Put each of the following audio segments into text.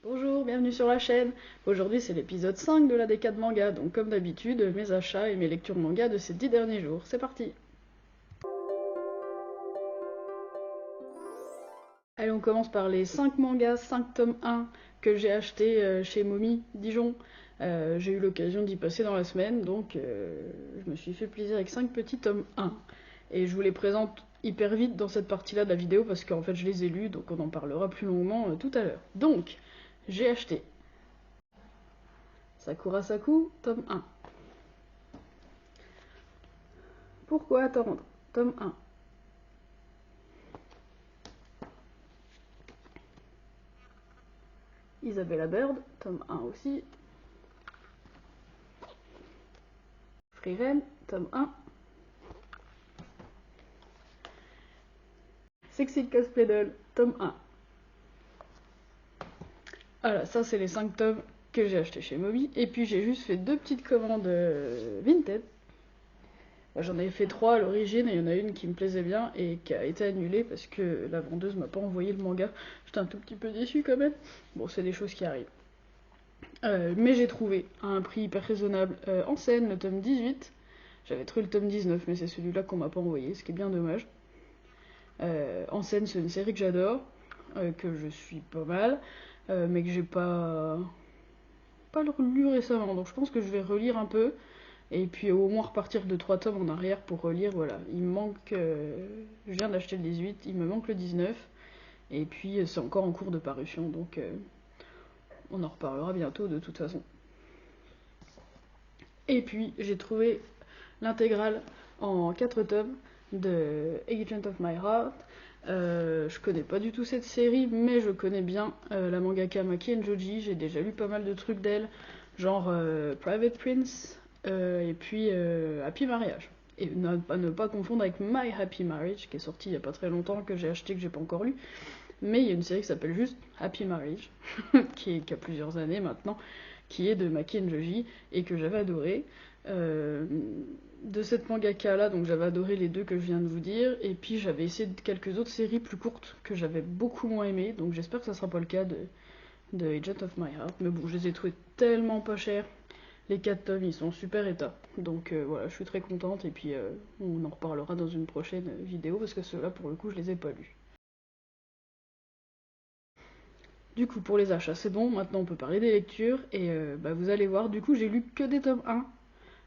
Bonjour, bienvenue sur la chaîne. Aujourd'hui c'est l'épisode 5 de la décade manga, donc comme d'habitude, mes achats et mes lectures manga de ces 10 derniers jours. C'est parti. Allez, on commence par les 5 mangas, 5 tomes 1 que j'ai acheté chez Momi, Dijon. J'ai eu l'occasion d'y passer dans la semaine, donc je me suis fait plaisir avec 5 petits tomes 1. Et je vous les présente hyper vite dans cette partie-là de la vidéo parce qu'en fait je les ai lus, donc on en parlera plus longuement tout à l'heure. Donc, j'ai acheté Sakura Saku, tome 1. Pourquoi attendre? Tome 1. Isabella Bird, tome 1 aussi. Frieren, tome 1. Sexy Cosplay Doll, tome 1. Voilà, ça c'est les 5 tomes que j'ai achetés chez Moby. Et puis j'ai juste fait 2 petites commandes Vinted. J'en avais fait 3 à l'origine et il y en a une qui me plaisait bien et qui a été annulée parce que la vendeuse m'a pas envoyé le manga. J'étais un tout petit peu déçue quand même. Bon, c'est des choses qui arrivent. Mais j'ai trouvé à un prix hyper raisonnable en scène le tome 18. J'avais trouvé le tome 19, mais c'est celui-là qu'on m'a pas envoyé, ce qui est bien dommage. En scène, c'est une série que j'adore, que je suis pas mal, mais que j'ai pas lu récemment. Donc je pense que je vais relire un peu, et puis au moins repartir de 3 tomes en arrière pour relire. Voilà, il me manque. Je viens d'acheter le 18, il me manque le 19, et puis c'est encore en cours de parution, donc on en reparlera bientôt de toute façon. Et puis j'ai trouvé l'intégrale en 4 tomes de Agent of My Heart. Je connais pas du tout cette série, mais je connais bien la mangaka Maki Joji. J'ai déjà lu pas mal de trucs d'elle, genre Private Prince et puis Happy Marriage. Et ne pas confondre avec My Happy Marriage, qui est sorti il y a pas très longtemps, que j'ai acheté, que j'ai pas encore lu. Mais il y a une série qui s'appelle juste Happy Marriage, qui a plusieurs années maintenant, qui est de Maki Joji et que j'avais adoré. Euh, de cette mangaka là, donc j'avais adoré les 2 que je viens de vous dire, et puis j'avais essayé quelques autres séries plus courtes que j'avais beaucoup moins aimées, donc j'espère que ça sera pas le cas de Agent of My Heart, mais bon, je les ai trouvés tellement pas chers. Les 4 tomes ils sont en super état, donc voilà, je suis très contente, et puis on en reparlera dans une prochaine vidéo parce que ceux-là pour le coup je les ai pas lus. Du coup, pour les achats, c'est bon, maintenant on peut parler des lectures, et vous allez voir, du coup j'ai lu que des tomes 1,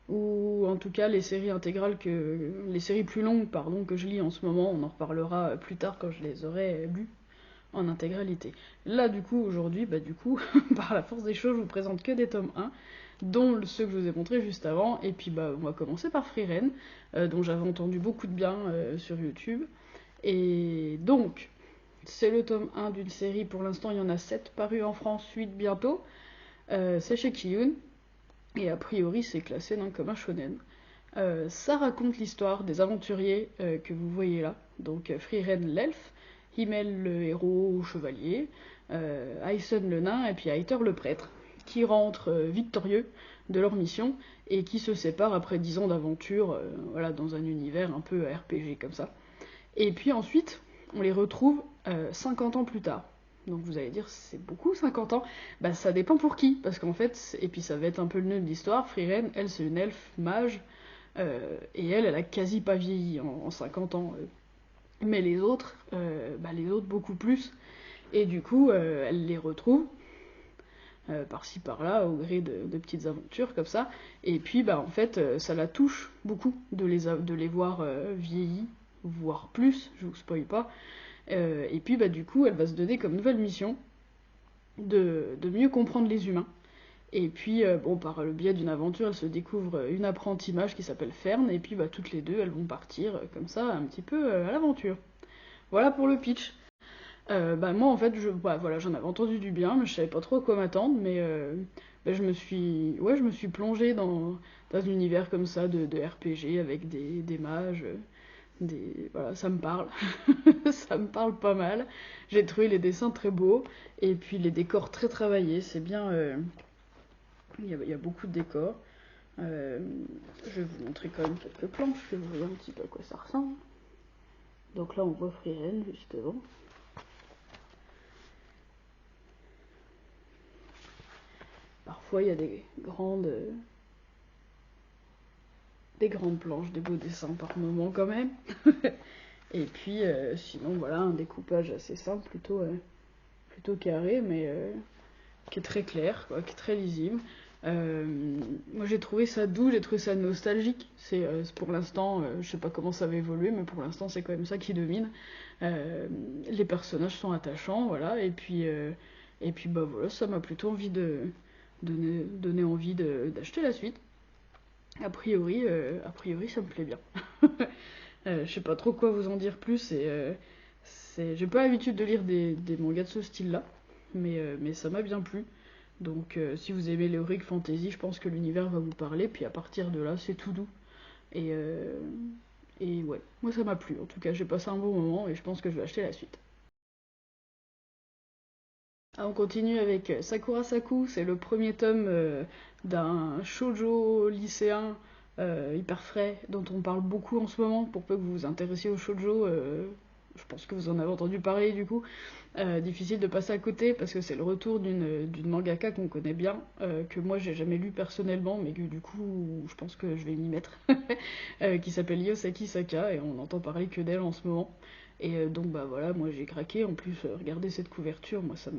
ou en tout cas les séries intégrales les séries plus longues pardon que je lis en ce moment, on en reparlera plus tard quand je les aurai lues en intégralité. Là du coup aujourd'hui, par la force des choses, je vous présente que des tomes 1, dont ceux que je vous ai montrés juste avant, et puis on va commencer par Frieren, dont j'avais entendu beaucoup de bien sur YouTube. Et donc, c'est le tome 1 d'une série, pour l'instant il y en a 7 parus en France, 8 bientôt. C'est chez Kiyun, et a priori c'est classé comme un shonen. Ça raconte l'histoire des aventuriers que vous voyez là. Donc Frieren l'elfe, Himmel le héros chevalier, Aisen le nain et puis Aiter le prêtre, qui rentrent victorieux de leur mission et qui se séparent après 10 ans d'aventure voilà, dans un univers un peu RPG comme ça. Et puis ensuite, on les retrouve 50 ans plus tard. Donc vous allez dire, c'est beaucoup 50 ans. Bah ça dépend pour qui, parce qu'en fait, et puis ça va être un peu le nœud de l'histoire, Frieren, elle c'est une elfe mage, et elle a quasi pas vieilli en 50 ans. Mais les autres beaucoup plus. Et du coup, elle les retrouve par-ci par-là, au gré de petites aventures comme ça. Et puis, en fait, ça la touche beaucoup de les voir vieillis, voire plus, je vous spoil pas. Et puis, du coup, elle va se donner comme nouvelle mission de mieux comprendre les humains. Et puis, par le biais d'une aventure, elle se découvre une apprentie mage qui s'appelle Fern, et puis toutes les deux, elles vont partir comme ça, un petit peu à l'aventure. Voilà pour le pitch. Moi, en fait, voilà, j'en avais entendu du bien, mais je savais pas trop à quoi m'attendre, mais je me suis plongée dans un univers comme ça de RPG avec des mages, voilà, ça me parle. Ça me parle pas mal. J'ai trouvé les dessins très beaux, et puis les décors très travaillés, c'est bien. Il y a beaucoup de décors. Je vais vous montrer quand même quelques planches, que vous voyez un petit peu à quoi ça ressemble. Donc là, on voit Frieren, justement. parfois il y a des grandes planches, des beaux dessins par moment quand même. Et puis sinon voilà, un découpage assez simple, plutôt carré, mais qui est très clair, quoi, qui est très lisible. Moi j'ai trouvé ça doux, j'ai trouvé ça nostalgique. C'est pour l'instant, je sais pas comment ça va évoluer, mais pour l'instant c'est quand même ça qui domine. Les personnages sont attachants, voilà, et puis bah voilà, ça m'a plutôt envie de donner envie d'acheter la suite. A priori, ça me plaît bien. Je sais pas trop quoi vous en dire plus. J'ai pas l'habitude de lire des mangas de ce style-là, mais ça m'a bien plu. Donc si vous aimez l'heroic fantasy, je pense que l'univers va vous parler. Puis à partir de là, c'est tout doux. Et, ouais, moi ça m'a plu. En tout cas, j'ai passé un bon moment et je pense que je vais acheter la suite. Ah, on continue avec Sakura Saku, c'est le premier tome d'un shoujo lycéen hyper frais dont on parle beaucoup en ce moment. Pour peu que vous vous intéressiez au shoujo, je pense que vous en avez entendu parler du coup. Difficile de passer à côté parce que c'est le retour d'une mangaka qu'on connaît bien, que moi j'ai jamais lu personnellement, mais que du coup je pense que je vais m'y mettre, qui s'appelle Yosaki Saka et on entend parler que d'elle en ce moment. Et donc bah voilà, moi j'ai craqué, en plus regardez cette couverture, moi ça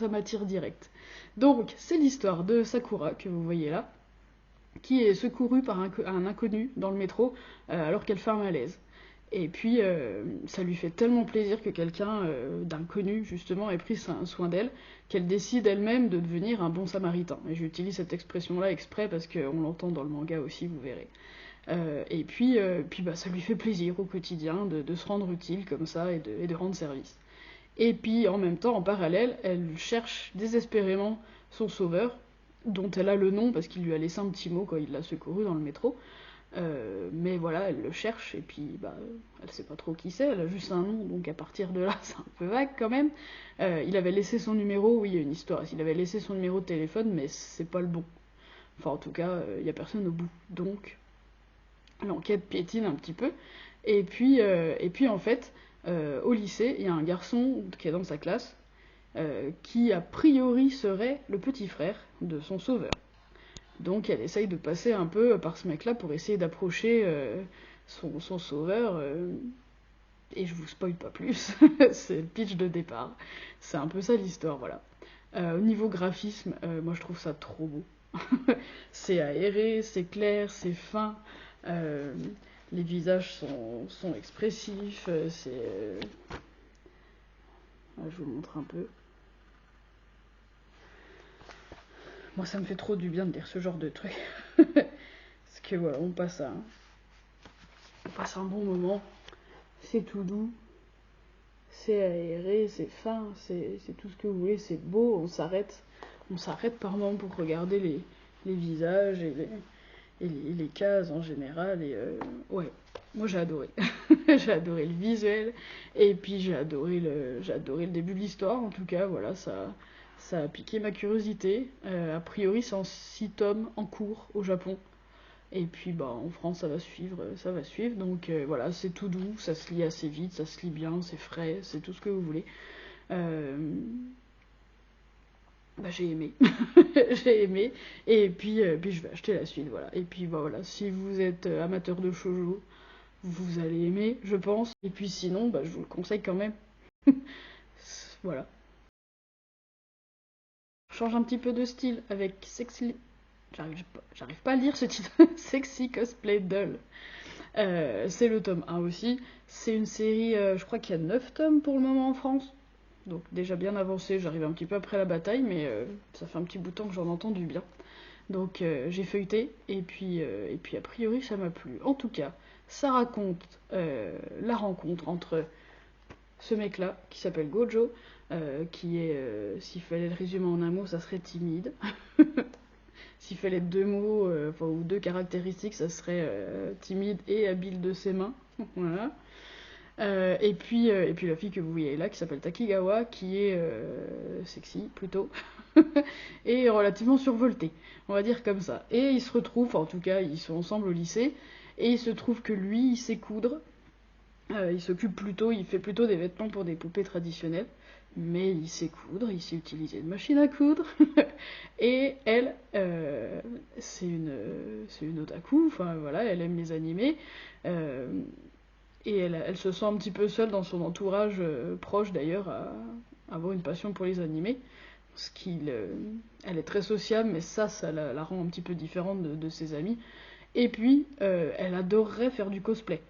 m'attire direct. Donc c'est l'histoire de Sakura que vous voyez là, qui est secourue par un inconnu dans le métro alors qu'elle fait un malaise. Et puis ça lui fait tellement plaisir que quelqu'un d'inconnu justement ait pris soin d'elle, qu'elle décide elle-même de devenir un bon samaritain. Et j'utilise cette expression-là exprès parce qu'on l'entend dans le manga aussi, vous verrez. Et puis bah, ça lui fait plaisir au quotidien de se rendre utile comme ça et de rendre service. Et puis en même temps, en parallèle, elle cherche désespérément son sauveur, dont elle a le nom parce qu'il lui a laissé un petit mot quand il l'a secouru dans le métro. Mais voilà, elle le cherche et puis bah, elle sait pas trop qui c'est, elle a juste un nom, donc à partir de là c'est un peu vague quand même. Il avait laissé son numéro, oui il y a une histoire, il avait laissé son numéro de téléphone mais c'est pas le bon. Enfin en tout cas, il y a personne au bout. Donc l'enquête piétine un petit peu. Et puis en fait, au lycée, il y a un garçon qui est dans sa classe, qui a priori serait le petit frère de son sauveur. Donc elle essaye de passer un peu par ce mec-là pour essayer d'approcher son sauveur. Et je vous spoil pas plus, c'est le pitch de départ. C'est un peu ça l'histoire, voilà. Au niveau graphisme, moi je trouve ça trop beau. C'est aéré, c'est clair, c'est fin. Euh, les visages sont expressifs. Je vous montre un peu. Moi, ça me fait trop du bien de lire ce genre de truc. Parce que voilà, on passe un bon moment. C'est tout doux. C'est aéré, c'est fin, c'est tout ce que vous voulez, c'est beau. On s'arrête par moments pour regarder les visages et les cases en général. Et ouais, moi j'ai adoré. J'ai adoré le visuel. Et puis j'ai adoré le début de l'histoire. En tout cas, voilà, ça a piqué ma curiosité. A priori, c'est en 6 tomes en cours au Japon. Et puis bah en France ça va suivre. Donc voilà, c'est tout doux, ça se lit assez vite, ça se lit bien, c'est frais, c'est tout ce que vous voulez. Bah j'ai aimé. J'ai aimé. Et puis je vais acheter la suite, voilà. Et puis bah voilà, si vous êtes amateur de shoujo, vous allez aimer, je pense. Et puis sinon, bah je vous le conseille quand même. Voilà. Je change un petit peu de style avec Sexy. J'arrive pas à lire ce titre. Sexy Cosplay Doll. C'est le tome 1 aussi. C'est une série, je crois qu'il y a 9 tomes pour le moment en France. Donc déjà bien avancé, j'arrive un petit peu après la bataille, mais ça fait un petit bout de temps que j'en entends du bien. Donc j'ai feuilleté, et puis a priori ça m'a plu. En tout cas, ça raconte la rencontre entre ce mec-là, qui s'appelle Gojo, qui est, s'il fallait le résumer en un mot, ça serait timide. S'il fallait 2 mots, ou 2 caractéristiques, ça serait timide et habile de ses mains. Voilà. Et puis la fille que vous voyez là, qui s'appelle Takigawa, qui est sexy plutôt, et relativement survoltée, on va dire comme ça. Et ils se retrouvent, en tout cas ils sont ensemble au lycée, et il se trouve que lui, il sait coudre, Il fait plutôt des vêtements pour des poupées traditionnelles, mais il sait coudre, il sait utiliser une machine à coudre. Et elle, c'est une otaku, enfin voilà, elle aime les animés. euh, et elle se sent un petit peu seule dans son entourage proche d'ailleurs à avoir une passion pour les animés. Elle est très sociable, mais ça la rend un petit peu différente de ses amis. Et puis, elle adorerait faire du cosplay.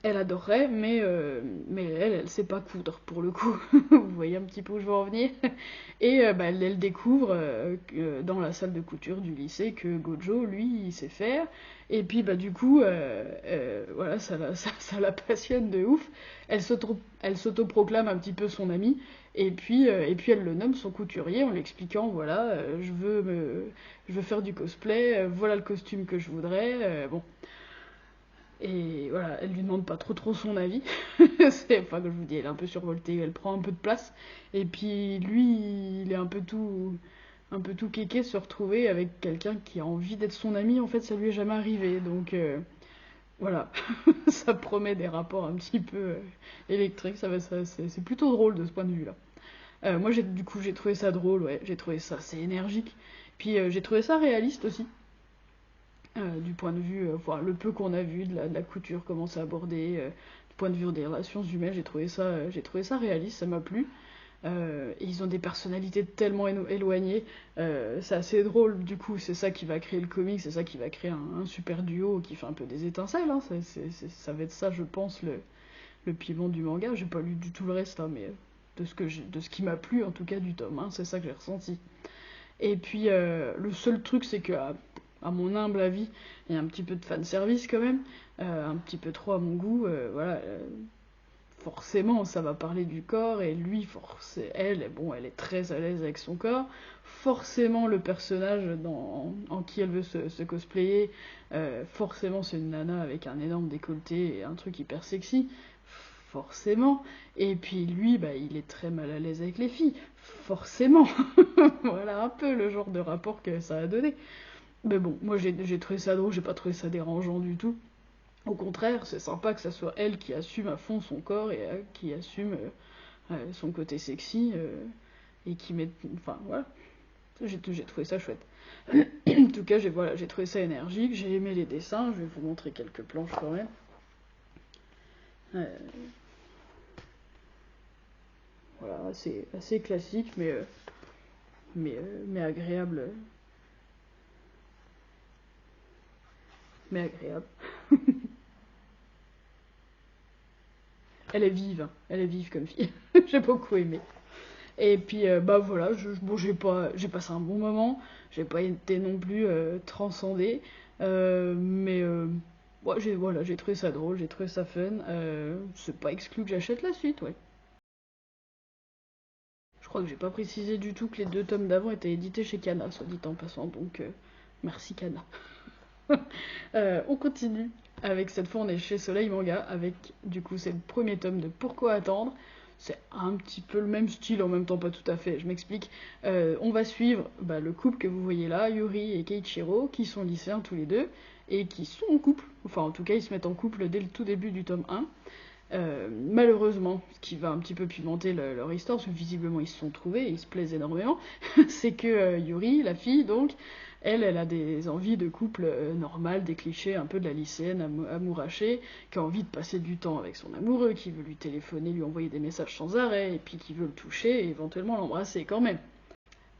Elle adorerait, mais elle sait pas coudre pour le coup. Vous voyez un petit peu où je veux en venir. Et bah, elle découvre dans la salle de couture du lycée que Gojo, lui, il sait faire. Et puis bah du coup, voilà, ça la passionne de ouf. Elle s'autoproclame un petit peu son amie. Et puis elle le nomme son couturier en lui expliquant voilà, je veux faire du cosplay, voilà le costume que je voudrais. Bon. Et voilà, elle lui demande pas trop son avis. Enfin, comme je vous dis, elle est un peu survoltée, elle prend un peu de place. Et puis lui, il est un peu tout kéké de se retrouver avec quelqu'un qui a envie d'être son ami. En fait, ça lui est jamais arrivé. Donc voilà, ça promet des rapports un petit peu électriques. C'est plutôt drôle de ce point de vue-là. Moi, du coup, j'ai trouvé ça drôle, ouais. J'ai trouvé ça assez énergique. Puis j'ai trouvé ça réaliste aussi. Du point de vue, enfin, le peu qu'on a vu de la couture, comment c'est abordé, du point de vue des relations humaines, j'ai trouvé ça réaliste, ça m'a plu. Et ils ont des personnalités tellement éloignées, c'est assez drôle du coup, c'est ça qui va créer le comic, c'est ça qui va créer un super duo qui fait un peu des étincelles, hein. Ça va être ça, je pense, le piment du manga. J'ai pas lu du tout le reste, hein, mais de ce qui m'a plu en tout cas du tome 1, c'est ça que j'ai ressenti. Et puis le seul truc, c'est que à mon humble avis, il y a un petit peu de fanservice quand même, un petit peu trop à mon goût. Voilà, forcément, ça va parler du corps, et lui, bon, elle est très à l'aise avec son corps. Forcément, le personnage en qui elle veut se cosplayer, forcément, c'est une nana avec un énorme décolleté et un truc hyper sexy. Forcément. Et puis lui, bah, il est très mal à l'aise avec les filles. Forcément. Voilà un peu le genre de rapport que ça a donné. Mais bon, moi j'ai trouvé ça drôle, j'ai pas trouvé ça dérangeant du tout. Au contraire, c'est sympa que ça soit elle qui assume à fond son corps et qui assume son côté sexy et qui met. Enfin voilà, j'ai trouvé ça chouette. En tout cas, j'ai trouvé ça énergique, j'ai aimé les dessins, je vais vous montrer quelques planches quand même. Euh, voilà, assez classique, mais agréable. Mais agréable. Elle est vive comme fille. J'ai beaucoup aimé. Et puis bah voilà, bon, j'ai passé un bon moment, j'ai pas été non plus transcendée, mais ouais, voilà, j'ai trouvé ça drôle, j'ai trouvé ça fun. C'est pas exclu que j'achète la suite, ouais. Je crois que j'ai pas précisé du tout que les deux tomes d'avant étaient édités chez Kana, soit dit en passant, donc merci Kana. On continue avec cette fois on est chez Soleil Manga avec du coup c'est le premier tome de Pourquoi attendre. C'est un petit peu le même style, en même temps pas tout à fait, je m'explique. On va suivre le couple que vous voyez là, Yuri et Keiichiro, qui sont lycéens tous les deux, et qui sont en couple, enfin en tout cas ils se mettent en couple dès le tout début du tome 1. Malheureusement, ce qui va un petit peu pimenter leur histoire, parce que visiblement ils se sont trouvés, et ils se plaisent énormément, c'est que Yuri, la fille donc, elle a des envies de couple normal, des clichés un peu de la lycéenne amourachée, qui a envie de passer du temps avec son amoureux, qui veut lui téléphoner, lui envoyer des messages sans arrêt, et puis qui veut le toucher et éventuellement l'embrasser quand même.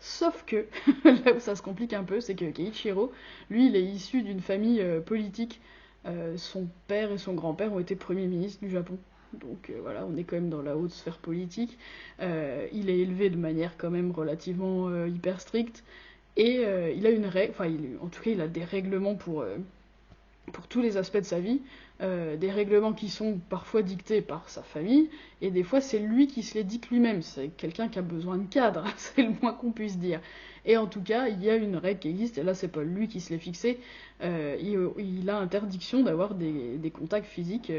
Sauf que, là où ça se complique un peu, c'est que Keiichiro, lui, il est issu d'une famille politique. Son père et son grand-père ont été premiers ministres du Japon. Donc voilà, on est quand même dans la haute sphère politique. Il est élevé de manière quand même relativement hyper stricte. Et il a une règle, enfin, en tout cas, il a des règlements pour tous les aspects de sa vie, des règlements qui sont parfois dictés par sa famille, et des fois c'est lui qui se les dicte lui-même, c'est quelqu'un qui a besoin de cadre, c'est le moins qu'on puisse dire. Et en tout cas, il y a une règle qui existe, et là c'est pas lui qui se l'est fixée, il a interdiction d'avoir des contacts physiques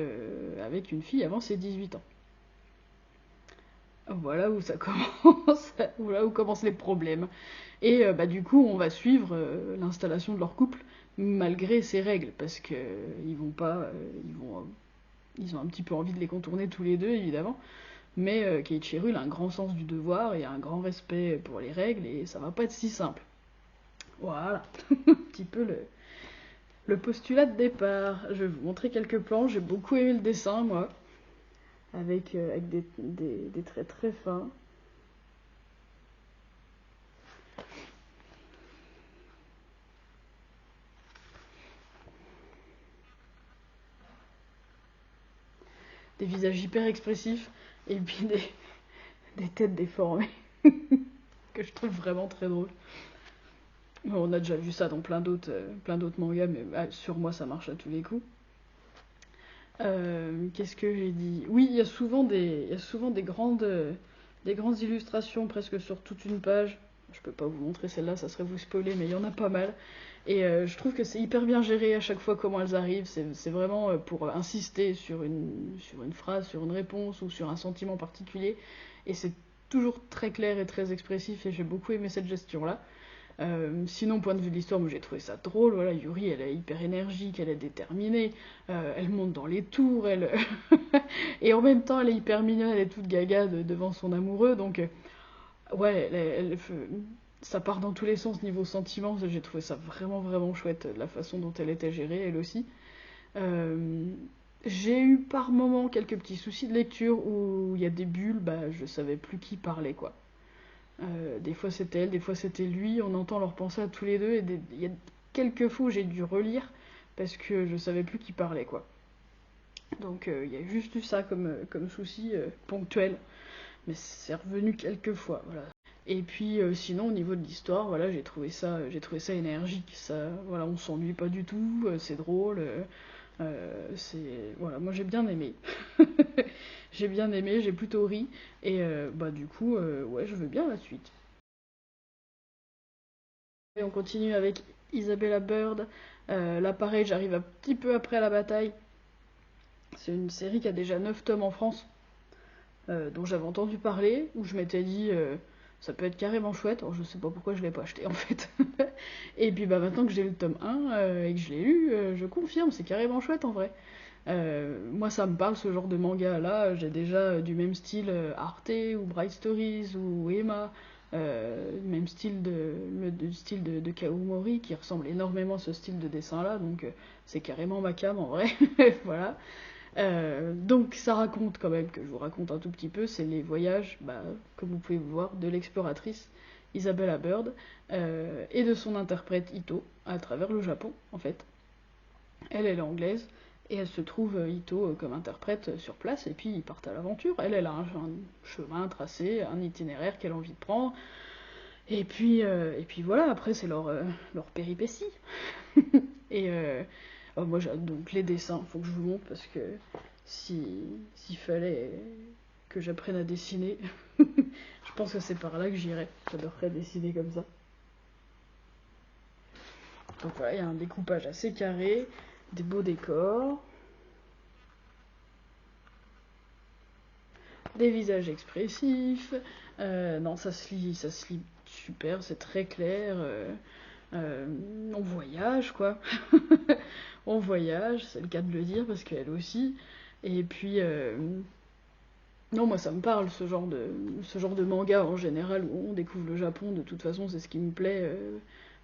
avec une fille avant ses 18 ans. Voilà où ça commence, voilà où commencent les problèmes. Et du coup, on va suivre l'installation de leur couple malgré ces règles, parce que ils vont pas, ils vont ils ont un petit peu envie de les contourner tous les deux, évidemment. Mais Keiichiro, il a un grand sens du devoir et un grand respect pour les règles, et ça va pas être si simple. Voilà, un petit peu le postulat de départ. Je vais vous montrer quelques plans. J'ai beaucoup aimé le dessin, moi, avec des traits très fins. Des visages hyper expressifs, et puis des têtes déformées, que je trouve vraiment très drôle. On a déjà vu ça dans plein d'autres mangas, mais sur moi ça marche à tous les coups. Qu'est-ce que j'ai dit? Oui, il y a souvent des grandes illustrations presque sur toute une page. Je peux pas vous montrer celle-là, ça serait vous spoiler, mais il y en a pas mal. Et je trouve que c'est hyper bien géré à chaque fois comment elles arrivent. C'est vraiment pour insister sur une phrase, sur une réponse ou sur un sentiment particulier. Et c'est toujours très clair et très expressif, et j'ai beaucoup aimé cette gestion-là. Sinon, point de vue de l'histoire, moi j'ai trouvé ça drôle. Voilà, Yuri, elle est hyper énergique, elle est déterminée, elle monte dans les tours, elle et en même temps, elle est hyper mignonne, elle est toute gaga devant son amoureux. Donc, ouais, ça part dans tous les sens niveau sentiments. J'ai trouvé ça vraiment vraiment chouette, la façon dont elle était gérée, elle aussi. Euh, j'ai eu par moments quelques petits soucis de lecture où il y a des bulles, bah je savais plus qui parlait, quoi. Des fois c'était elle, des fois c'était lui, on entend leur pensée à tous les deux, et il y a quelques fois où j'ai dû relire parce que je savais plus qui parlait, quoi. Donc il y a juste eu ça comme souci ponctuel, mais c'est revenu quelques fois, voilà. Et puis sinon au niveau de l'histoire, voilà, j'ai trouvé ça énergique, ça, voilà, on s'ennuie pas du tout, c'est drôle, voilà, moi j'ai bien aimé. J'ai bien aimé, j'ai plutôt ri, et bah du coup, ouais, je veux bien la suite. Et on continue avec Isabella Bird. Là, pareil, j'arrive un petit peu après la bataille. C'est une série qui a déjà 9 tomes en France, dont j'avais entendu parler, où je m'étais dit, ça peut être carrément chouette. Alors, je sais pas pourquoi je l'ai pas acheté en fait. Et puis bah, maintenant que j'ai le tome 1 et que je l'ai lu, je confirme, c'est carrément chouette en vrai. Moi, ça me parle ce genre de manga là. J'ai déjà du même style Arte ou Bright Stories ou Emma, même style le style de Kawomori qui ressemble énormément à ce style de dessin là. Donc, c'est carrément ma came en vrai. Voilà. Donc, ça raconte quand même, que je vous raconte un tout petit peu, c'est les voyages, bah, comme vous pouvez voir, de l'exploratrice Isabella Bird et de son interprète Ito à travers le Japon en fait. Elle est anglaise, et elle se trouve, Ito, comme interprète sur place, et puis ils partent à l'aventure. Elle a un chemin tracé, un itinéraire qu'elle a envie de prendre, et puis voilà, après c'est leur péripétie. Et moi, donc les dessins, faut que je vous montre, parce que s'il fallait que j'apprenne à dessiner, je pense que c'est par là que j'irais. J'adorerais dessiner comme ça. Donc voilà, il y a un découpage assez carré, des beaux décors, des visages expressifs. Non, ça se lit super, c'est très clair. On voyage, quoi. On voyage, c'est le cas de le dire, parce qu'elle aussi. Et puis, non, moi ça me parle, ce genre de manga en général, où on découvre le Japon. De toute façon, c'est ce qui me plaît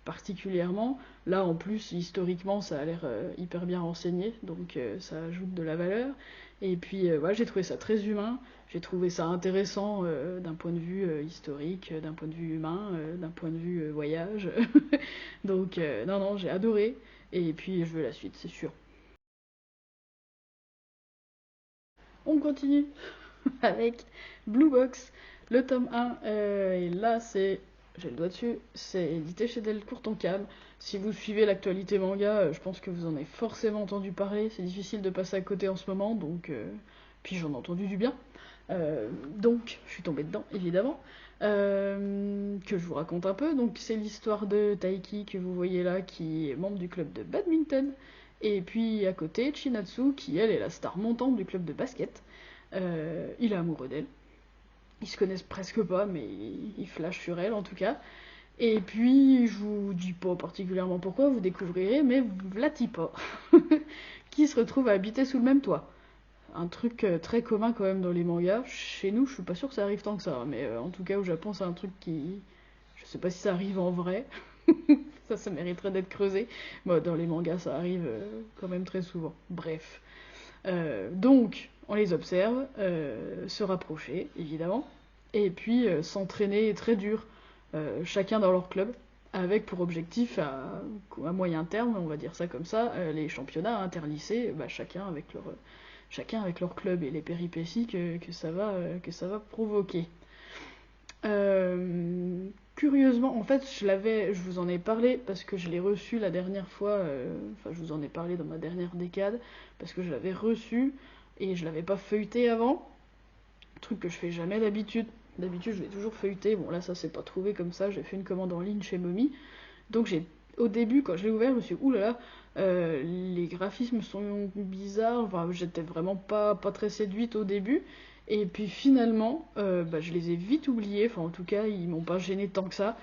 particulièrement. Là, en plus, historiquement, ça a l'air hyper bien renseigné, donc ça ajoute de la valeur. Et puis, voilà, j'ai trouvé ça très humain, j'ai trouvé ça intéressant d'un point de vue historique, d'un point de vue humain, d'un point de vue voyage. Donc, non, non, j'ai adoré. Et puis, je veux la suite, c'est sûr. On continue avec Blue Box, le tome 1. Et là, j'ai le doigt dessus, c'est édité chez Delcourt Tonkam. Si vous suivez l'actualité manga, je pense que vous en avez forcément entendu parler. C'est difficile de passer à côté en ce moment, donc puis j'en ai entendu du bien. Donc je suis tombée dedans, évidemment. Que je vous raconte un peu. Donc c'est l'histoire de Taiki que vous voyez là, qui est membre du club de badminton. Et puis à côté, Chinatsu, qui elle est la star montante du club de basket. Il est amoureux d'elle. Ils se connaissent presque pas, mais ils flashent sur elle en tout cas. Et puis, je vous dis pas particulièrement pourquoi, vous découvrirez, mais Vlatipa, qui se retrouve à habiter sous le même toit. un truc très commun quand même dans les mangas. Chez nous, je suis pas sûre que ça arrive tant que ça, mais en tout cas au Japon, c'est un truc qui... Je sais pas si ça arrive en vrai. Ça mériterait d'être creusé. Bon, dans les mangas, ça arrive quand même très souvent. Bref. Donc, on les observe, se rapprocher, évidemment, et puis s'entraîner très dur, chacun dans leur club, avec pour objectif à moyen terme, on va dire ça comme ça, les championnats interlycées, bah, chacun avec leur club et les péripéties que ça va provoquer. Curieusement, en fait, je vous en ai parlé parce que je l'ai reçu la dernière fois, enfin, je vous en ai parlé dans ma dernière décade, parce que je l'avais reçu et je l'avais pas feuilleté avant, truc que je fais jamais d'habitude. D'habitude, je l'ai toujours feuilleté. Bon, là, ça s'est pas trouvé comme ça. J'ai fait une commande en ligne chez Mommy. Donc, au début, quand je l'ai ouvert, je me suis dit, oulala, les graphismes sont bizarres. Enfin, j'étais vraiment pas très séduite au début. Et puis finalement, bah, je les ai vite oubliés. Enfin, en tout cas, ils m'ont pas gêné tant que ça.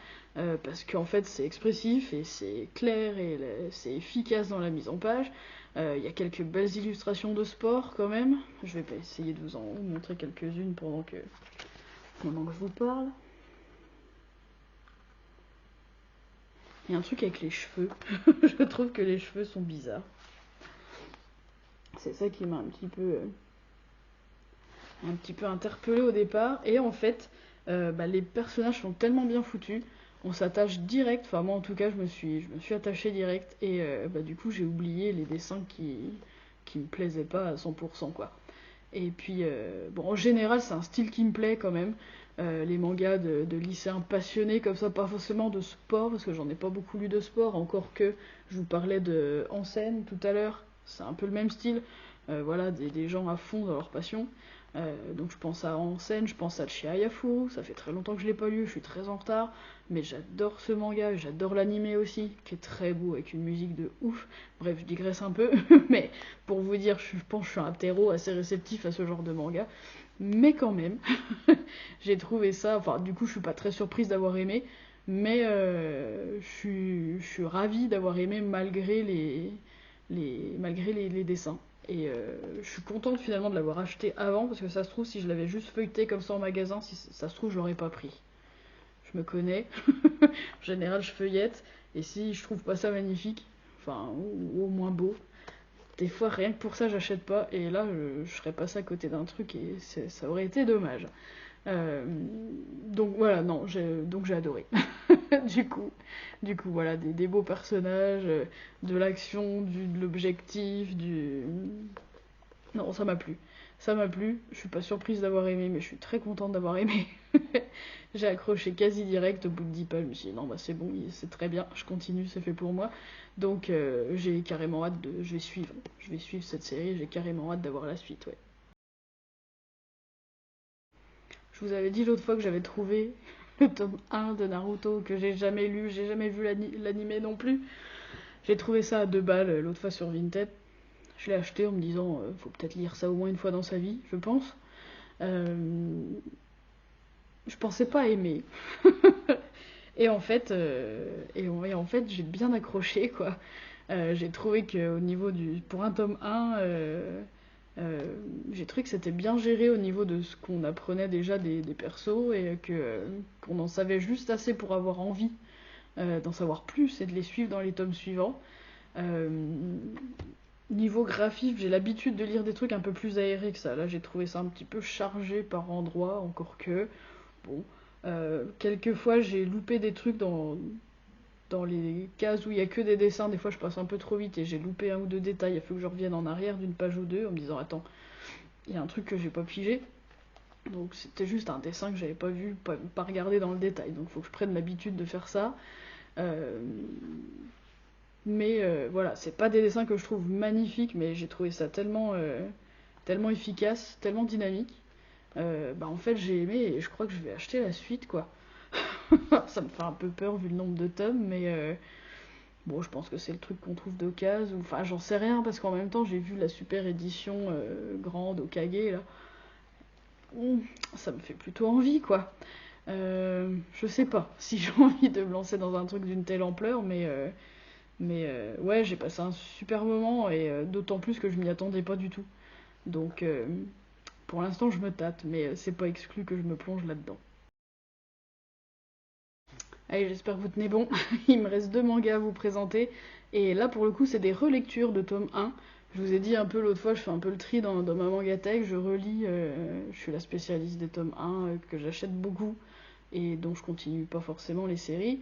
Parce qu'en fait, c'est expressif et c'est clair et c'est efficace dans la mise en page. Il y a quelques belles illustrations de sport quand même. Je vais pas essayer de vous en montrer quelques-unes pendant que je vous parle. Il y a un truc avec les cheveux. Je trouve que les cheveux sont bizarres. C'est ça qui m'a un petit peu interpellée au départ. Et en fait, bah, les personnages sont tellement bien foutus. On s'attache direct. Enfin, moi en tout cas, je me suis attachée direct. Et bah, du coup, j'ai oublié les dessins qui me plaisaient pas à 100%, quoi. Et puis, bon, en général, c'est un style qui me plaît quand même. Les mangas de lycéens passionnés comme ça, pas forcément de sport, parce que j'en ai pas beaucoup lu de sport, encore que je vous parlais de En scène tout à l'heure, c'est un peu le même style. Voilà, des gens à fond dans leur passion. Donc je pense à En scène, je pense à Chihayafuru, ça fait très longtemps que je l'ai pas lu, je suis très en retard, mais j'adore ce manga, j'adore l'animé aussi, qui est très beau avec une musique de ouf. Bref, je digresse un peu, mais pour vous dire, je pense que je suis un terreau assez réceptif à ce genre de manga. Mais quand même, j'ai trouvé ça, enfin du coup je suis pas très surprise d'avoir aimé, mais je suis ravie d'avoir aimé malgré les dessins. Et je suis contente finalement de l'avoir acheté avant, parce que ça se trouve, si je l'avais juste feuilleté comme ça en magasin, si ça se trouve, je l'aurais pas pris. Je me connais, en général je feuillette, et si je trouve pas ça magnifique, enfin, ou au moins beau, des fois rien que pour ça j'achète pas, et là je serais passée à côté d'un truc et ça aurait été dommage. Euh, donc voilà, non, donc j'ai adoré. du coup, voilà, des beaux personnages, de l'action, de l'objectif, Non, ça m'a plu. Ça m'a plu. Je suis pas surprise d'avoir aimé, mais je suis très contente d'avoir aimé. J'ai accroché quasi direct au bout de 10 pages. Je me suis dit, non, bah c'est bon, c'est très bien, je continue, c'est fait pour moi. Donc j'ai carrément hâte de. Je vais suivre cette série, j'ai carrément hâte d'avoir la suite, ouais. Je vous avais dit l'autre fois que j'avais trouvé le tome 1 de Naruto que j'ai jamais lu, j'ai jamais vu l'animé non plus. J'ai trouvé ça à 2 balles l'autre fois sur Vinted. Je l'ai acheté en me disant faut peut-être lire ça au moins une fois dans sa vie, je pense. Euh, je pensais pas aimer. et en fait, en fait j'ai bien accroché quoi. J'ai trouvé que au niveau pour un tome 1, j'ai trouvé que c'était bien géré au niveau de ce qu'on apprenait déjà des persos et qu'on en savait juste assez pour avoir envie d'en savoir plus et de les suivre dans les tomes suivants. Euh, Niveau graphique, j'ai l'habitude de lire des trucs un peu plus aérés que ça. Là, j'ai trouvé ça un petit peu chargé par endroits, encore que. Bon. Quelquefois, j'ai loupé des trucs dans les cases où il y a que des dessins. Des fois, je passe un peu trop vite et j'ai loupé un ou deux détails. Il faut que je revienne en arrière d'une page ou deux en me disant attends, il y a un truc que j'ai pas pigé. Donc, c'était juste un dessin que j'avais pas vu, pas regardé dans le détail. Donc, il faut que je prenne l'habitude de faire ça. Euh, mais voilà, c'est pas des dessins que je trouve magnifiques, mais j'ai trouvé ça tellement efficace, tellement dynamique. Bah en fait j'ai aimé et je crois que je vais acheter la suite quoi. Ça me fait un peu peur vu le nombre de tomes, mais bon je pense que c'est le truc qu'on trouve d'occasion. Enfin j'en sais rien parce qu'en même temps j'ai vu la super édition grande au Kage là. Ça me fait plutôt envie quoi. Je sais pas si j'ai envie de me lancer dans un truc d'une telle ampleur, mais ouais, j'ai passé un super moment et d'autant plus que je m'y attendais pas du tout. Donc pour l'instant je me tâte, mais c'est pas exclu que je me plonge là-dedans. Allez, j'espère que vous tenez bon. Il me reste 2 mangas à vous présenter. Et là, pour le coup, c'est des relectures de tome 1. Je vous ai dit un peu l'autre fois, je fais un peu le tri dans ma mangatech. Je relis, je suis la spécialiste des tomes 1 que j'achète beaucoup et dont je continue pas forcément les séries.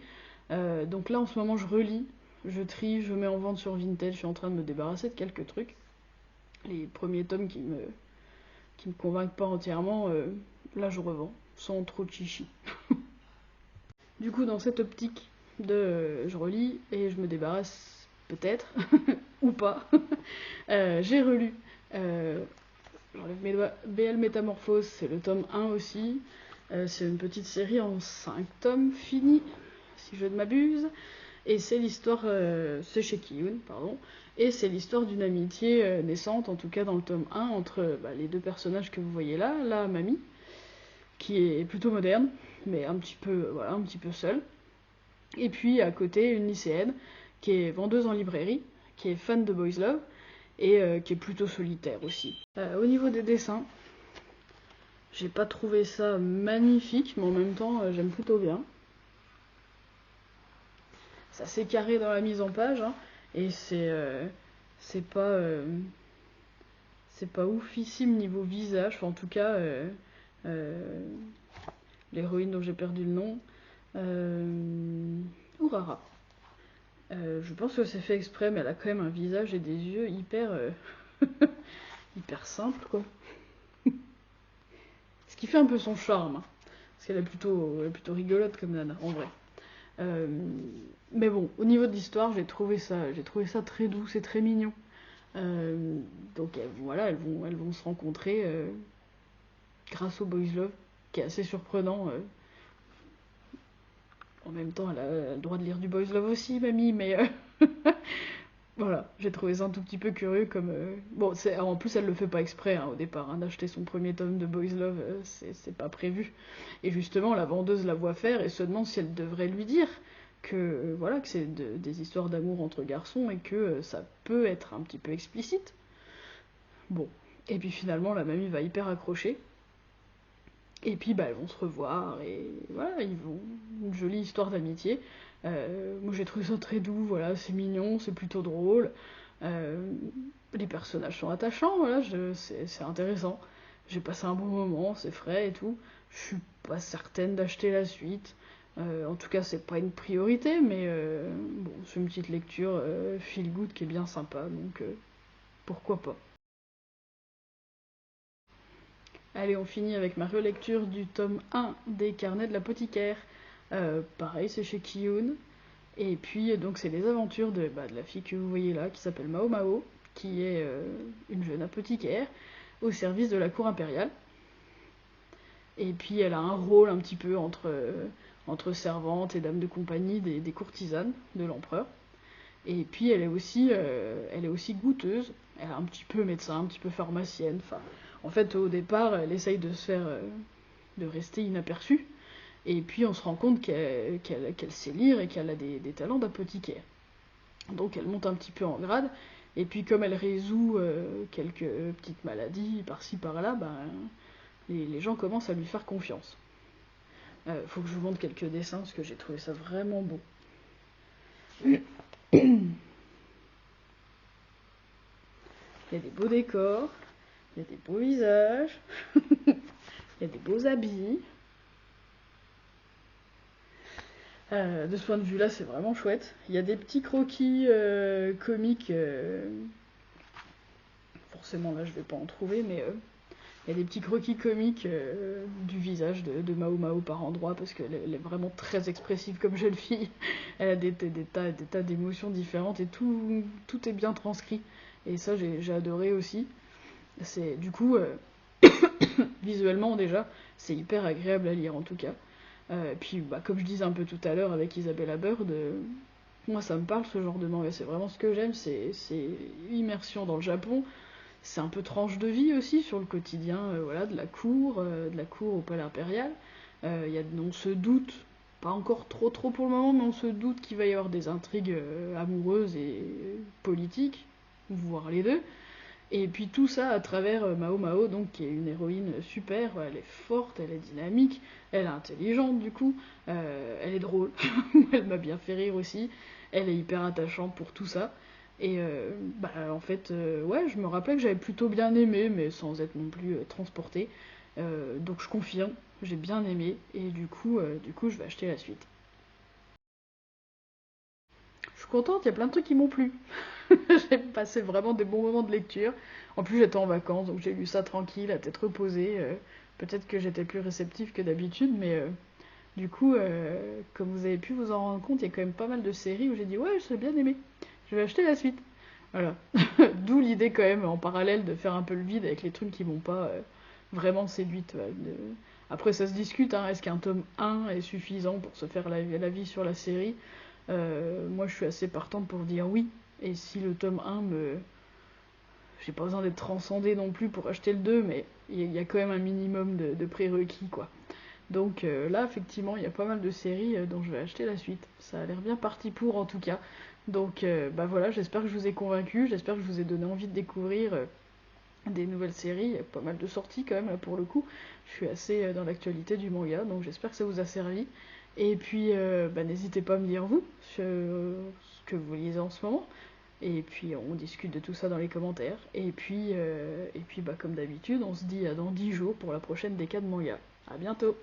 Donc là, en ce moment, je relis, je trie, je mets en vente sur Vinted. Je suis en train de me débarrasser de quelques trucs. Les premiers tomes qui me convainquent pas entièrement, là, je revends sans trop de chichi. Du coup, dans cette optique de je relis et je me débarrasse peut-être, ou pas, j'ai relu, j'enlève mes doigts, BL Métamorphose, c'est le tome 1 aussi. C'est une petite série en 5 tomes finis, si je ne m'abuse. Et c'est l'histoire, c'est chez Kiyun, pardon, et c'est l'histoire d'une amitié naissante, en tout cas dans le tome 1, entre les 2 personnages que vous voyez là, la mamie, qui est plutôt moderne, mais un petit peu, voilà, un petit peu seule. Et puis à côté, une lycéenne qui est vendeuse en librairie, qui est fan de Boys Love, et qui est plutôt solitaire aussi. Au niveau des dessins, j'ai pas trouvé ça magnifique, mais en même temps, j'aime plutôt bien. C'est assez carré dans la mise en page, hein, et c'est pas oufissime niveau visage, enfin, en tout cas, l'héroïne dont j'ai perdu le nom, Urara. Je pense que c'est fait exprès, mais elle a quand même un visage et des yeux hyper, hyper simples, quoi. Ce qui fait un peu son charme, hein, parce qu'elle est plutôt rigolote comme nana, en vrai. Euh, mais bon, au niveau de l'histoire, j'ai trouvé ça très doux, c'est très mignon. Donc voilà, elles vont se rencontrer grâce au Boys Love, qui est assez surprenant. En même temps, elle a le droit de lire du Boys Love aussi, mamie, mais voilà, j'ai trouvé ça un tout petit peu curieux comme... Bon, en plus, elle le fait pas exprès au départ, hein, d'acheter son premier tome de Boys Love, c'est pas prévu. Et justement, la vendeuse la voit faire et se demande si elle devrait lui dire que voilà, que c'est des histoires d'amour entre garçons et que ça peut être un petit peu explicite. Bon, et puis finalement, la mamie va hyper accrocher. Et puis elles vont se revoir et voilà, ils vont une jolie histoire d'amitié. Moi j'ai trouvé ça très doux, voilà, c'est mignon, c'est plutôt drôle. Euh, les personnages sont attachants, voilà, c'est intéressant. J'ai passé un bon moment, c'est frais et tout. Je suis pas certaine d'acheter la suite. En tout cas, c'est pas une priorité, mais bon, c'est une petite lecture feel good qui est bien sympa, donc pourquoi pas. Allez, on finit avec ma relecture du tome 1 des Carnets de l'apothicaire. Pareil, c'est chez Kiyun. Et puis, donc, c'est les aventures de la fille que vous voyez là, qui s'appelle Mao Mao, qui est une jeune apothicaire au service de la cour impériale. Et puis, elle a un rôle un petit peu entre servante et dame de compagnie des courtisanes de l'empereur. Et puis, elle est aussi goûteuse. Elle est un petit peu médecin, un petit peu pharmacienne. Enfin, en fait, au départ, elle essaye de se faire, de rester inaperçue. Et puis, on se rend compte qu'elle sait lire et qu'elle a des talents d'apothicaire. Donc, elle monte un petit peu en grade. Et puis, comme elle résout quelques petites maladies par-ci par-là, les gens commencent à lui faire confiance. Faut que je vous montre quelques dessins parce que j'ai trouvé ça vraiment beau. Il y a des beaux décors, il y a des beaux visages, il y a des beaux habits. De ce point de vue-là, c'est vraiment chouette. Il y a des petits croquis comiques. Forcément, là, je vais pas en trouver, mais il y a des petits croquis comiques du visage de Mao Mao par endroits, parce qu'elle est vraiment très expressive comme jeune fille. Elle a des tas d'émotions différentes et tout est bien transcrit. Et ça, j'ai adoré aussi. C'est du coup, visuellement déjà, c'est hyper agréable à lire en tout cas. Puis, comme je disais un peu tout à l'heure avec Isabella Bird, moi ça me parle ce genre de manga. C'est vraiment ce que j'aime, c'est immersion dans le Japon. C'est un peu tranche de vie aussi sur le quotidien, voilà, de la cour au palais impérial. On se doute, pas encore trop pour le moment, mais on se doute qu'il va y avoir des intrigues amoureuses et politiques, voire les deux. Et puis tout ça à travers Mao Mao, donc qui est une héroïne super, elle est forte, elle est dynamique, elle est intelligente du coup, elle est drôle, elle m'a bien fait rire aussi, elle est hyper attachante pour tout ça. Et bah en fait, ouais, je me rappelais que j'avais plutôt bien aimé, mais sans être non plus transportée. Donc je confirme, j'ai bien aimé, et du coup je vais acheter la suite. Je suis contente, il y a plein de trucs qui m'ont plu. J'ai passé vraiment des bons moments de lecture. En plus, j'étais en vacances, donc j'ai lu ça tranquille, à tête reposée. Peut-être que j'étais plus réceptive que d'habitude, mais du coup, comme vous avez pu vous en rendre compte, il y a quand même pas mal de séries où j'ai dit ouais, j'ai bien aimé. Je vais acheter la suite. Voilà. D'où l'idée quand même en parallèle de faire un peu le vide avec les trucs qui m'ont pas vraiment séduite. Après, ça se discute, hein. Est-ce qu'un tome 1 est suffisant pour se faire la vie sur la série? Moi, je suis assez partante pour dire oui. Et si le tome 1 me... J'ai pas besoin d'être transcendé non plus pour acheter le 2, mais il y a quand même un minimum de prérequis, quoi. Donc là, effectivement, il y a pas mal de séries dont je vais acheter la suite. Ça a l'air bien parti pour, en tout cas. Donc, bah voilà, j'espère que je vous ai convaincu, j'espère que je vous ai donné envie de découvrir des nouvelles séries. Il y a pas mal de sorties quand même, là, pour le coup. Je suis assez dans l'actualité du manga, donc j'espère que ça vous a servi. Et puis, bah, n'hésitez pas à me dire, vous, ce que vous lisez en ce moment. Et puis on discute de tout ça dans les commentaires. Et puis bah, comme d'habitude, on se dit à dans 10 jours pour la prochaine décade manga. À bientôt!